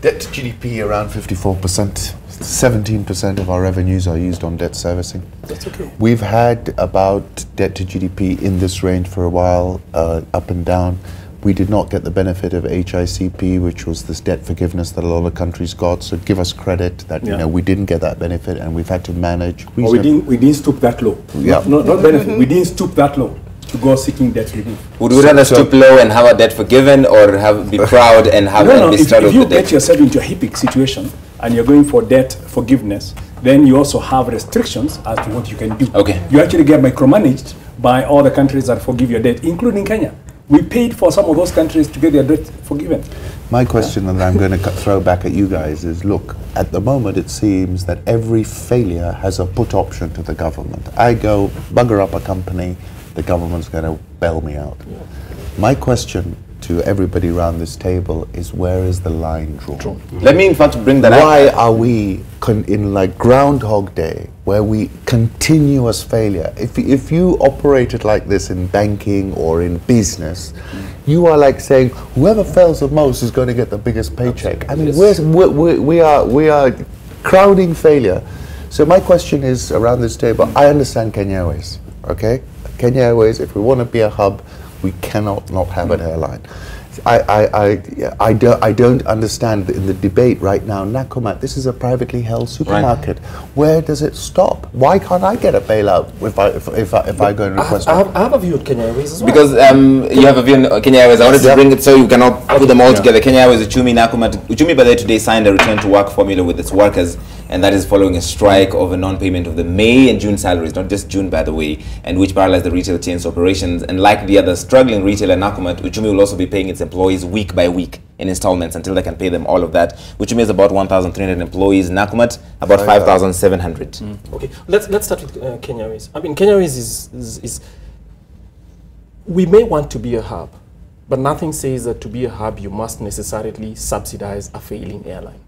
Debt to GDP around 54%. 17% of our revenues are used on debt servicing. That's okay. We've had about debt to GDP in this range for a while, up and down. We did not get the benefit of HICP, which was this debt forgiveness that a lot of countries got. So give us credit that you know we didn't get that benefit, and we've had to manage. We didn't stoop that low. Yeah. Not benefit. We didn't stoop that low to go seeking debt relief. Would we rather stoop low and have our debt forgiven, or be proud and have no, be started if you with the debt? get yourself into a HIPIC situation and you're going for debt forgiveness, then you also have restrictions as to what you can do. Okay. You actually get micromanaged by all the countries that forgive your debt, including Kenya. We paid for some of those countries to get their debt forgiven. My question that I'm going to throw back at you guys is, look, at the moment it seems that every failure has a put option to the government. I go bugger up a company, the government's going to bail me out. Yeah. My question to everybody around this table is, where is the line drawn? Let me in fact bring that up. Why are we in like Groundhog Day, where we continuous failure? If you operated like this in banking or in business, you are like saying whoever fails the most is going to get the biggest paycheck. I mean, we are crowning failure. So my question is around this table. I understand Kenya Airways, okay? Kenya Airways, if we want to be a hub, we cannot not have an airline. I don't understand in the debate right now. Nakumatt, this is a privately held supermarket. Right. Where does it stop? Why can't I get a bailout if I go and request I have a view on Kenya Airways as well. Because you have a view on Kenya Airways. I wanted to bring it so you cannot put them all together. Kenya Airways, Uchumi, Nakumatt. Uchumi, by the way, today signed a return to work formula with its workers, and that is following a strike over non-payment of the May and June salaries, not just June, by the way, and which paralyzed the retail chain's operations. And like the other struggling retailer, Nakumatt, Uchumi will also be paying its employees week by week in installments until they can pay them all of that. Uchumi is about 1,300 employees. Nakumatt, about 5,700. Okay, let's start with Kenya Airways. I mean, Kenya Airways is we may want to be a hub, but nothing says that to be a hub you must necessarily subsidize a failing airline.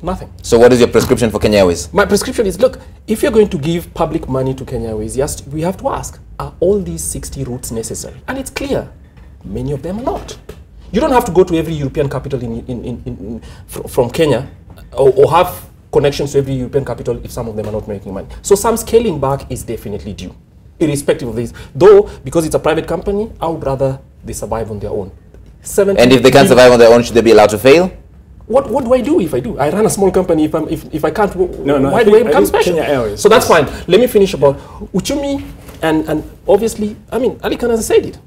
Nothing. So what is your prescription for Kenya Airways? My prescription is, look, if you're going to give public money to Kenya Airways, yes, we have to ask, are all these 60 routes necessary? And it's clear, many of them are not. You don't have to go to every European capital from Kenya or have connections to every European capital if some of them are not making money. So some scaling back is definitely due, irrespective of this. Though, because it's a private company, I would rather they survive on their own. And if they can't survive on their own, should they be allowed to fail? What do I do if I do? I run a small company. If I can't, no, why do I become special? So that's fine. Let me finish about Uchumi and obviously, I mean, Aly-Khan has said it.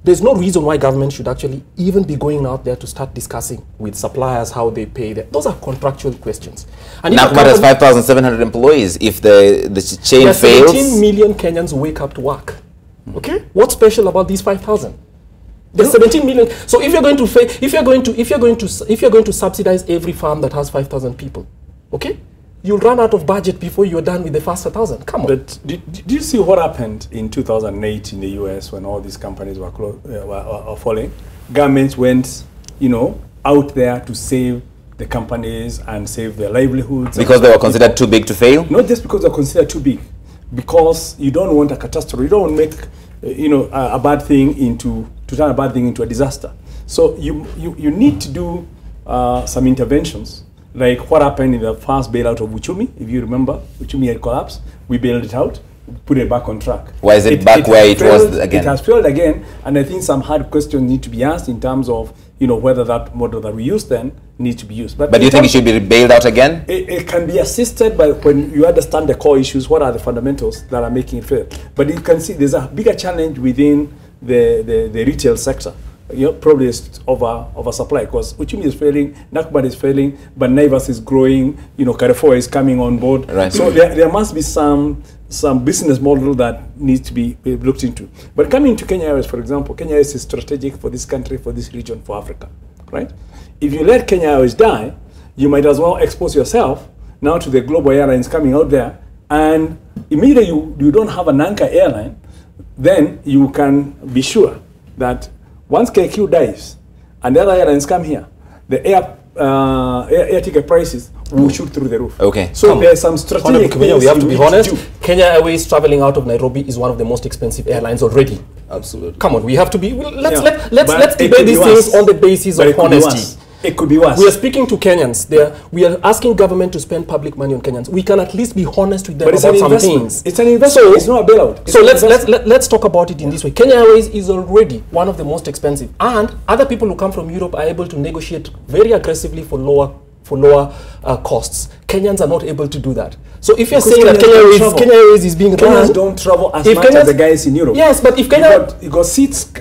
There's no reason why government should actually even be going out there to start discussing with suppliers how they pay them. Those are contractual questions. And Nakumatt has 5,700 employees. If the chain fails, 17 million Kenyans wake up to work. Okay, what's special about these 5,000? There's 17 million. So if you're going to subsidize every farm that has 5,000 people, okay, you'll run out of budget before you're done with the first 1,000. Come on. But did you see what happened in 2008 in the US when all these companies were falling? Governments went, out there to save the companies and save their livelihoods. Because they were considered too big to fail? Not just because they're considered too big, because you don't want a catastrophe. You don't make a bad thing to turn a bad thing into a disaster. So you need to do some interventions, like what happened in the first bailout of Uchumi. If you remember, Uchumi had collapsed. We bailed it out, put it back on track. Why is it back where it was again? It has failed again, and I think some hard questions need to be asked in terms of whether that model that we used then needs to be used. But do you think it should be bailed out again? It can be assisted by when you understand the core issues, what are the fundamentals that are making it fail. But you can see there's a bigger challenge within the retail sector. Probably over supply, because Uchumi is failing, Nakumatt is failing, but Naivas is growing, Carrefour is coming on board. Right. So there must be some business model that needs to be looked into. But coming to Kenya Airways, for example, Kenya Airways is strategic for this country, for this region, for Africa, right? If you let Kenya Airways die, you might as well expose yourself now to the global airlines coming out there, and immediately you don't have an anchor airline, then you can be sure that once KQ dies and the other airlines come here, the air ticket prices will shoot through the roof. Okay. So there's some strategic things we have to be honest. Kenya Airways traveling out of Nairobi is one of the most expensive airlines already. Absolutely. Come on, we have to be. Let's debate these things on the basis of honesty. It could be worse. We are speaking to Kenyans. We are asking government to spend public money on Kenyans. We can at least be honest with them about some things. It's an investment. It's not a bailout. So let's talk about it in this way. Kenya Airways is already one of the most expensive, and other people who come from Europe are able to negotiate very aggressively for lower costs. Kenyans are not able to do that. So if you're saying that Kenya Airways is being Kenyans don't travel as much as the guys in Europe. Yes, but if Kenya you got seats,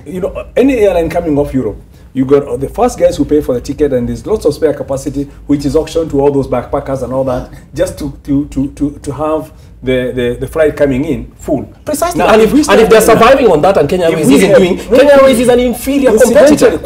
any airline coming off Europe, you got the first guys who pay for the ticket, and there's lots of spare capacity, which is auctioned to all those backpackers and all that, just to have the flight coming in full. Precisely. Now, and if they're surviving on that and Kenya Airways isn't doing, Kenya Airways is an inferior competitor.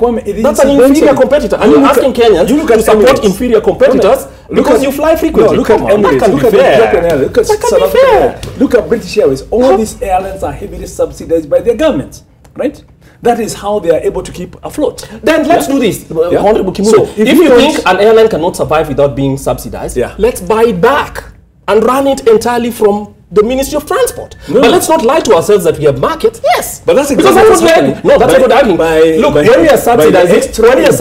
That's an inferior competitor. And you're asking Kenyans to support inferior competitors because you fly frequently. Look at Emirates, look at Ethiopian Airlines, look at South Africa, look at British Airways. All these airlines are heavily subsidized by their governments, right? That is how they are able to keep afloat. Then let's do this. Honorable Kimunya. So if you think an airline cannot survive without being subsidized, let's buy it back and run it entirely from the Ministry of Transport. But let's not lie to ourselves that we have markets. Yes. But that's exactly what's happening. No, that's what I'm happening. Look, when we are subsidizing, it's not a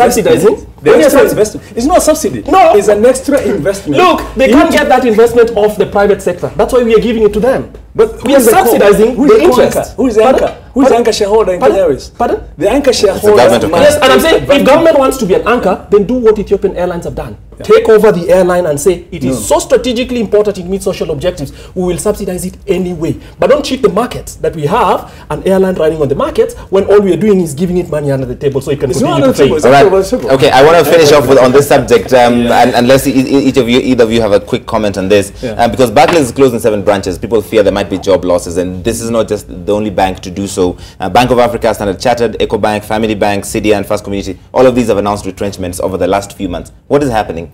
subsidy. No. It's an extra investment. Look, they can't get that investment off the private sector. That's why we are giving it to them. But we are subsidizing the interest. Who is the anchor? Who is the anchor shareholder in Kenya Airways? Pardon? The anchor shareholder. Yes, and I'm saying if government wants to be an anchor, then do what Ethiopian Airlines have done. Yeah. Take over the airline and say it is so strategically important it meets social objectives. We will subsidize it anyway. But don't cheat the markets that we have an airline running on the markets when all we are doing is giving it money under the table so it can continue to pay. Okay, I want to finish off on this subject, and unless either of you have a quick comment on this, because Barclays is closing 7 branches. People fear there might be job losses, and this is not just the only bank to do so. Bank of Africa, Standard Chartered, EcoBank, Family Bank, CDA, and First Community, all of these have announced retrenchments over the last few months. What is happening?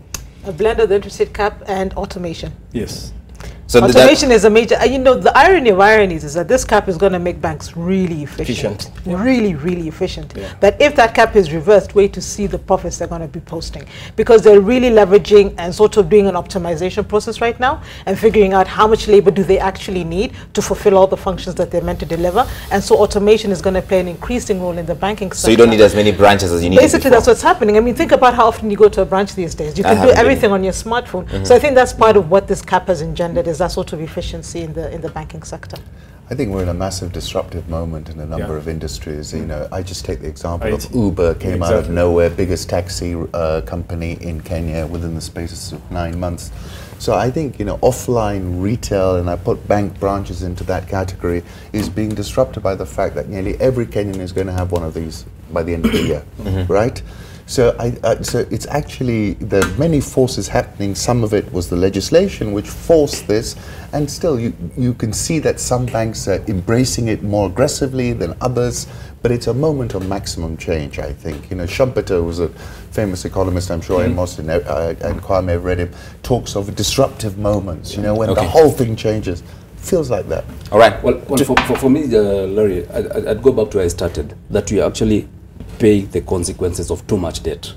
A blend of the interest rate cap and automation. Yes. So automation is a major, you know, the irony of ironies is that this cap is going to make banks really efficient. Really, really efficient. Yeah. That if that cap is reversed, wait to see the profits they're going to be posting. Because they're really leveraging and sort of doing an optimization process right now and figuring out how much labor do they actually need to fulfill all the functions that they're meant to deliver. And so automation is going to play an increasing role in the banking sector. So you don't need as many branches as you need. Basically, that's what's happening. I mean, think about how often you go to a branch these days. You can do everything on your smartphone. So I think that's part of what this cap has engendered, is that sort of efficiency in the banking sector. I think we're in a massive disruptive moment in a number of industries. You know, I just take the example of Uber, came out of nowhere, biggest taxi company in Kenya within the space of 9 months. So I think, you know, offline retail, and I put bank branches into that category, is being disrupted by the fact that nearly every Kenyan is going to have one of these by the end of the year, right? So, so it's actually, there are many forces happening. Some of it was the legislation which forced this, and still you can see that some banks are embracing it more aggressively than others, but it's a moment of maximum change, I think. You know, Schumpeter was a famous economist, I'm sure Amos and Kwame have read him, talks of disruptive moments, you know, when the whole thing changes. Feels like that. All right. Well, for me, Larry, I'd go back to where I started, that we actually pay the consequences of too much debt.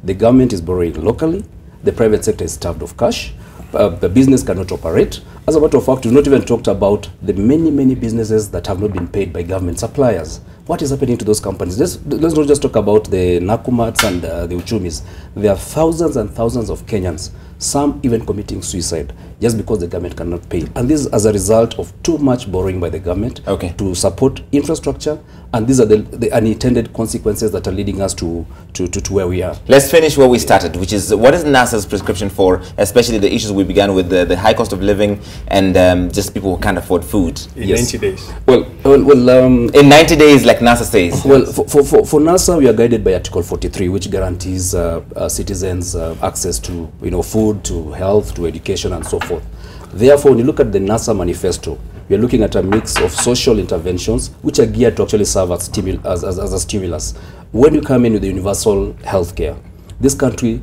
The government is borrowing locally, the private sector is starved of cash, the business cannot operate. As a matter of fact, we've not even talked about the many businesses that have not been paid by government suppliers. What is happening to those companies? Let's not just talk about the Nakumats and the Uchumis. There are thousands and thousands of Kenyans, some even committing suicide just because the government cannot pay. And this is as a result of too much borrowing by the government to support infrastructure. And these are the unintended consequences that are leading us to where we are. Let's finish where we started, which is what is NASA's prescription for, especially the issues we began with, the high cost of living and just people who can't afford food. In 90 days. Well, in 90 days, like NASA says. Well, for NASA, we are guided by Article 43, which guarantees citizens access to food, to health, to education, and so forth. Therefore, when you look at the NASA manifesto, we are looking at a mix of social interventions which are geared to actually serve as a stimulus. When you come in with the universal healthcare, this country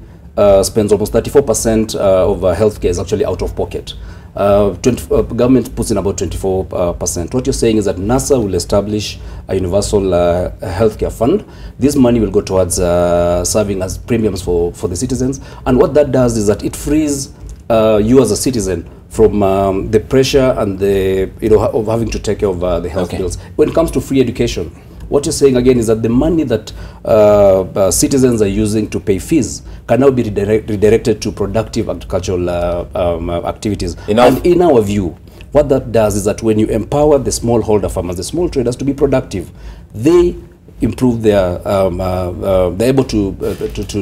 spends almost 34% of healthcare is actually out of pocket. Government puts in about 24%. What you're saying is that NASA will establish a universal healthcare fund. This money will go towards serving as premiums for the citizens. And what that does is that it frees you as a citizen from the pressure and the of having to take care of the health bills. When it comes to free education, what you're saying again is that the money that citizens are using to pay fees can now be redirected to productive agricultural activities. And in our view, what that does is that when you empower the smallholder farmers, the small traders to be productive, they improve their they're able to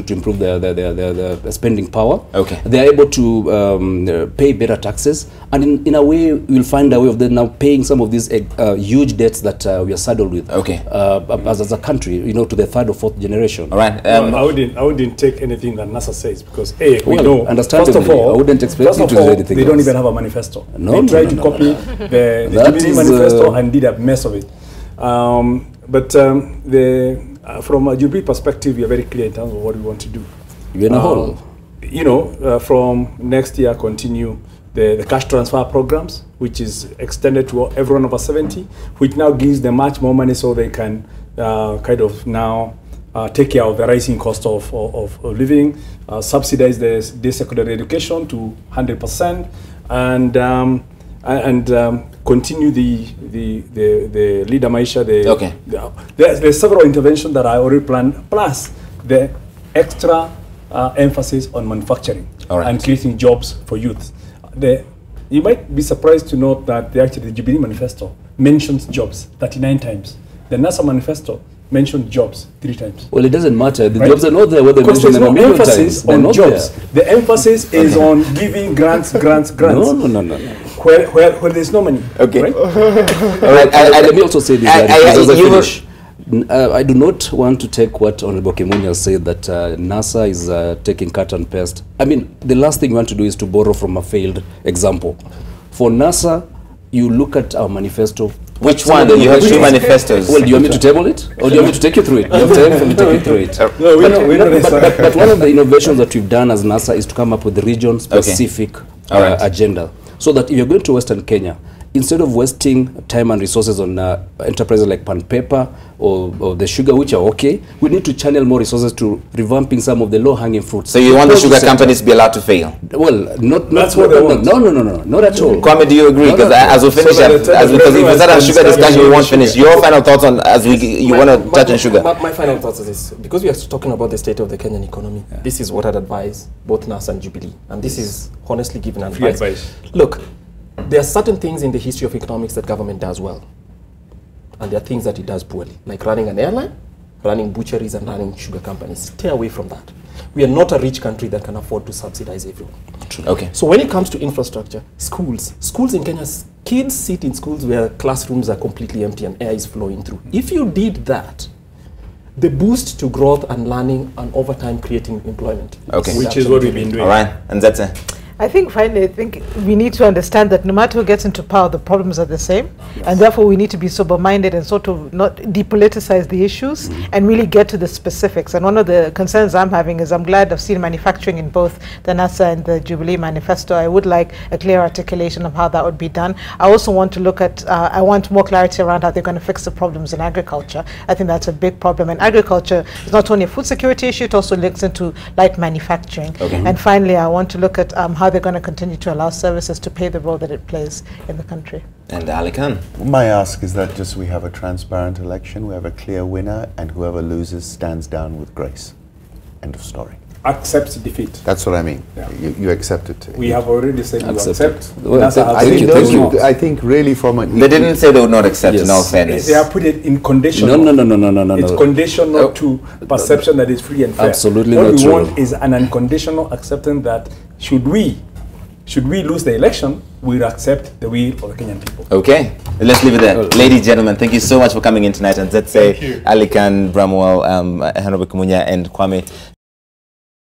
improve their spending power. They're able to pay better taxes, and in a way we'll find a way of them now paying some of these huge debts that we are saddled with as a country, to the 3rd or 4th generation. All right. I wouldn't take anything that NASA says, because we know, understandably, first of all, I wouldn't expect you to say anything they don't else. even have a manifesto. No, they tried to copy the Jubilee manifesto and did a mess of it. But from a Jubilee perspective, we are very clear in terms of what we want to do. You're in a hole. From next year, continue the cash transfer programs, which is extended to everyone over 70, which now gives them much more money so they can kind of now take care of the rising cost of living, subsidize the secondary education to 100%, and continue the Leader Maisha. There's several interventions that I already planned, plus the extra emphasis on manufacturing and creating jobs for youth. You might be surprised to note that the Jubilee Manifesto mentions jobs 39 times. The NASA manifesto mentioned jobs 3 times. Well, it doesn't matter. The jobs are not there. Whether because there's no emphasis on jobs. There. The emphasis is on giving grants. No. Where there's no money. Okay. Right? All right. Let me also say this. As I finish, I do not want to take what Honorable Kimunya said that NASA is taking cut and paste. I mean, the last thing we want to do is to borrow from a failed example. For NASA, you look at our manifesto. Which one? You have 2 manifestos. Well, do you want me to table it? Or do you want me to take you through it? You have time for me to take you through it. But one of the innovations that we've done as NASA is to come up with the region-specific agenda. So that if you're going to Western Kenya, instead of wasting time and resources on enterprises like Pan Paper or the sugar, which are okay, we need to channel more resources to revamping some of the low-hanging fruits. So you want the sugar companies to be allowed to fail? Well, not at all. Kwame, do you agree? Because as we finish, because if we start on sugar discussion, we won't finish. Your final thoughts on, you want to touch on sugar? My final thoughts is this. Because we are talking about the state of the Kenyan economy, this is what I'd advise both NASA and Jubilee. And this is honestly given advice. Look, there are certain things in the history of economics that government does well. And there are things that it does poorly, like running an airline, running butcheries, and running sugar companies. Stay away from that. We are not a rich country that can afford to subsidize everyone. Okay. So when it comes to infrastructure, schools in Kenya, kids sit in schools where classrooms are completely empty and air is flowing through. If you did that, the boost to growth and learning and over time creating employment. Okay. Which is what we've been doing. All right. Anzetse. I think finally, we need to understand that no matter who gets into power, the problems are the same. Yes. And therefore we need to be sober-minded and sort of not depoliticize the issues and really get to the specifics. And one of the concerns I'm having is I'm glad I've seen manufacturing in both the NASA and the Jubilee manifesto. I would like a clear articulation of how that would be done. I also want to look at, I want more clarity around how they're going to fix the problems in agriculture. I think that's a big problem. And agriculture is not only a food security issue, it also links into light manufacturing. Okay. And finally, I want to look at how they're going to continue to allow services to play the role that it plays in the country. And Aly-Khan? My ask is that just we have a transparent election, we have a clear winner, and whoever loses stands down with grace. End of story. Accepts defeat. That's what I mean. Yeah. You accept it. We have already said you accept. Well, thank you. I think really from a... They didn't say they would not accept, in all fairness. They have put it in conditional. No. It's conditional to perception that is free and fair. Absolutely not true. What we want is an unconditional acceptance that should we lose the election, we'll accept the will of the Kenyan people. Okay, let's leave it there. Ladies and gentlemen, thank you so much for coming in tonight. And Anzetse, Aly-Khan, Bramwell, Honorable Kimunya, and Kwame.